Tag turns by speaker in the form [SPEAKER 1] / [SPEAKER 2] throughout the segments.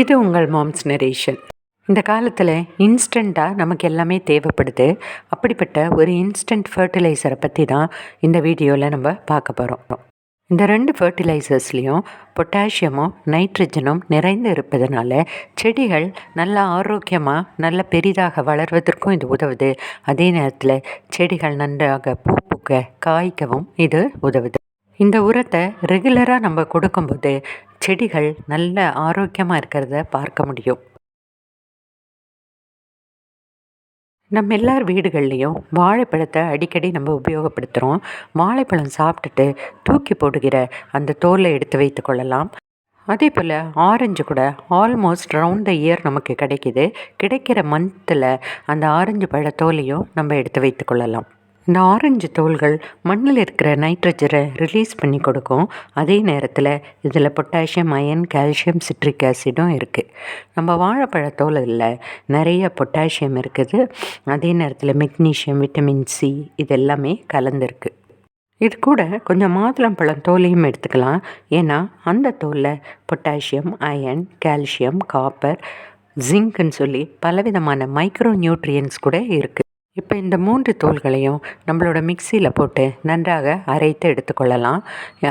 [SPEAKER 1] இது உங்கள் moms narration. இந்த காலத்தில் இன்ஸ்டண்ட்டாக நமக்கு எல்லாமே தேவைப்படுது. அப்படிப்பட்ட ஒரு இன்ஸ்டன்ட் ஃபர்டிலைசரை பற்றி தான் இந்த வீடியோவில் நம்ம பார்க்க போகிறோம். இந்த 2 ஃபர்டிலைசர்ஸ்லேயும் பொட்டாசியமும் நைட்ரஜனும் நிறைந்து இருப்பதனால செடிகள் நல்ல ஆரோக்கியமாக நல்ல பெரிதாக வளர்வதற்கும் இது உதவுது. அதே நேரத்தில் செடிகள் நன்றாக பூ பூக்க காய்க்கவும் இது உதவுது. இந்த உரத்தை ரெகுலராக நம்ம கொடுக்கும்போது செடிகள் நல்ல ஆரோக்கியமாக இருக்கிறத பார்க்க முடியும். நம்ம எல்லார் வீடுகள்லேயும் வாழைப்பழத்தை அடிக்கடி நம்ம உபயோகப்படுத்துகிறோம். வாழைப்பழம் சாப்பிட்டுட்டு தூக்கி போடுகிற அந்த தோலை எடுத்து வைத்து கொள்ளலாம். அதே போல் ஆரஞ்சு கூட ஆல்மோஸ்ட் ரவுண்ட் த இயர் நமக்கு கிடைக்கிது. கிடைக்கிற மந்தில் அந்த ஆரஞ்சு பழத்தோலையும் நம்ம எடுத்து வைத்து கொள்ளலாம். இந்த ஆரஞ்சு தோல்கள் மண்ணில் இருக்கிற நைட்ரஜனை ரிலீஸ் பண்ணி கொடுக்கும். அதே நேரத்தில் இதில் பொட்டாசியம், அயன், கால்சியம், சிட்ரிக் ஆசிடும் இருக்குது. நம்ம வாழைப்பழத்தோலில் நிறைய பொட்டாசியம் இருக்குது. அதே நேரத்தில் மெக்னீஷியம், விட்டமின் சி இதெல்லாமே கலந்துருக்கு. இது கூட கொஞ்சம் மாதுளம்பழம் தோலையும் எடுத்துக்கலாம். ஏன்னா அந்த தோலில் பொட்டாசியம், அயன், கால்சியம், காப்பர், ஜிங்க்னு சொல்லி பலவிதமான மைக்ரோ நியூட்ரியன்ஸ் கூட இருக்குது. இப்போ இந்த 3 தோல்களையும் நம்மளோட மிக்சியில் போட்டு நன்றாக அரைத்து எடுத்துக்கொள்ளலாம்.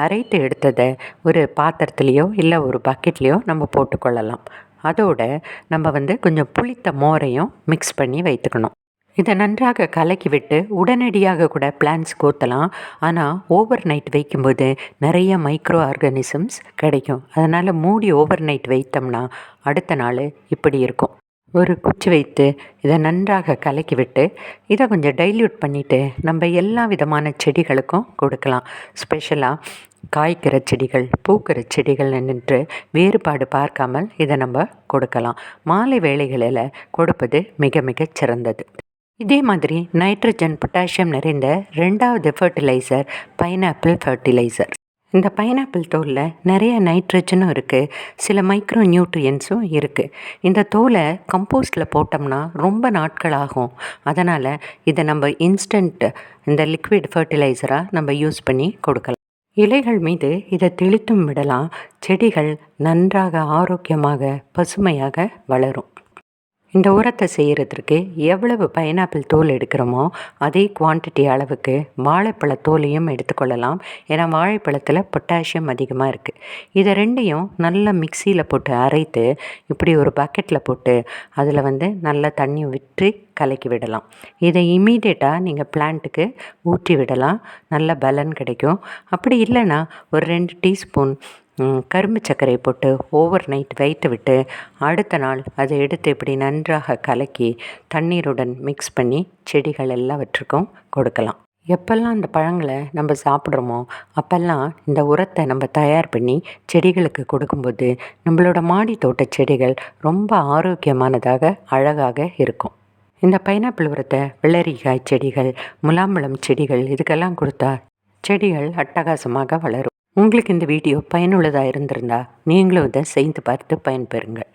[SPEAKER 1] அரைத்து எடுத்ததை ஒரு பாத்திரத்துலேயோ இல்லை ஒரு பக்கெட்லேயோ நம்ம போட்டுக்கொள்ளலாம். அதோட நம்ம கொஞ்சம் புளித்த மோரையும் மிக்ஸ் பண்ணி வைத்துக்கணும். இதை நன்றாக கலக்கி விட்டு உடனடியாக கூட பிளான்ட்ஸ்க்கு ஊற்றலாம். ஆனால் ஓவர் நைட் வைக்கும்போது நிறைய மைக்ரோ ஆர்கானிசம்ஸ் கிடைக்கும். அதனால் மூடி ஓவர் நைட் வைத்தோம்னா அடுத்த நாள் இப்படி இருக்கும். ஒரு குச்சி வைத்து இதை நன்றாக கலக்கி விட்டு இதை கொஞ்சம் டைல்யூட் பண்ணிவிட்டு நம்ம எல்லா விதமான செடிகளுக்கும் கொடுக்கலாம். ஸ்பெஷலாக காய்க்கிற செடிகள், பூக்கிற செடிகள் என்று வேறுபாடு பார்க்காமல் இதை நம்ம கொடுக்கலாம். மாலை வேளைகளில் கொடுப்பது மிக மிக சிறந்தது. இதே மாதிரி நைட்ரஜன், பொட்டாசியம் நிறைந்த 2வது ஃபர்டிலைசர் பைனாப்பிள் ஃபர்டிலைசர். இந்த பைனாப்பிள் தோலில் நிறைய நைட்ரஜனும் இருக்குது, சில மைக்ரோ நியூட்ரியன்ஸும் இருக்குது. இந்த தோலை கம்போஸ்டில் போட்டோம்னா ரொம்ப நாட்கள் ஆகும். அதனால் இதை நம்ம இன்ஸ்டன்ட் இந்த லிக்விட் ஃபர்டிலைசராக நம்ம யூஸ் பண்ணி கொடுக்கலாம். இலைகள் மீது இதை தெளித்தும் விடலாம். செடிகள் நன்றாக ஆரோக்கியமாக பசுமையாக வளரும். இந்த உரத்தை செய்கிறதுக்கு எவ்வளவு பைனாப்பிள் தோல் எடுக்கிறோமோ அதே குவான்டிட்டி அளவுக்கு வாழைப்பழ தோலையும் எடுத்துக்கொள்ளலாம். ஏன்னா வாழைப்பழத்தில் பொட்டாசியம் அதிகமாக இருக்குது. இதை 2யும் நல்லா மிக்சியில் போட்டு அரைத்து இப்படி ஒரு பக்கெட்டில் போட்டு அதில் நல்லா தண்ணி விட்டு கலக்கி விடலாம். இதை இமீடியட்டாக நீங்கள் பிளான்ட்டுக்கு ஊற்றி விடலாம். நல்ல பலன் கிடைக்கும். அப்படி இல்லைன்னா ஒரு 2 டீஸ்பூன் கரும்பு சர்க்கரை போட்டு ஓவர் நைட் வைத்து விட்டு அடுத்த நாள் அதை எடுத்து இப்படி நன்றாக கலக்கி தண்ணீருடன் மிக்ஸ் பண்ணி செடிகள் எல்லாவற்றுக்கும் கொடுக்கலாம். எப்பெல்லாம் இந்த பழங்களை நம்ம சாப்பிட்றோமோ அப்போல்லாம் இந்த உரத்தை நம்ம தயார் பண்ணி செடிகளுக்கு கொடுக்கும்போது நம்மளோட மாடி தோட்ட செடிகள் ரொம்ப ஆரோக்கியமானதாக அழகாக இருக்கும். இந்த பைனாப்பிள் உரத்தை வெள்ளரிக்காய் செடிகள், முலாம்பழம் செடிகள் இதுக்கெல்லாம் கொடுத்தா செடிகள் அட்டகாசமாக வளரும். உங்களுக்கு இந்த வீடியோ பயனுள்ளதாக இருந்திருந்தால் நீங்களும் இதை செய்து பார்த்து பயன்பெறுங்கள்.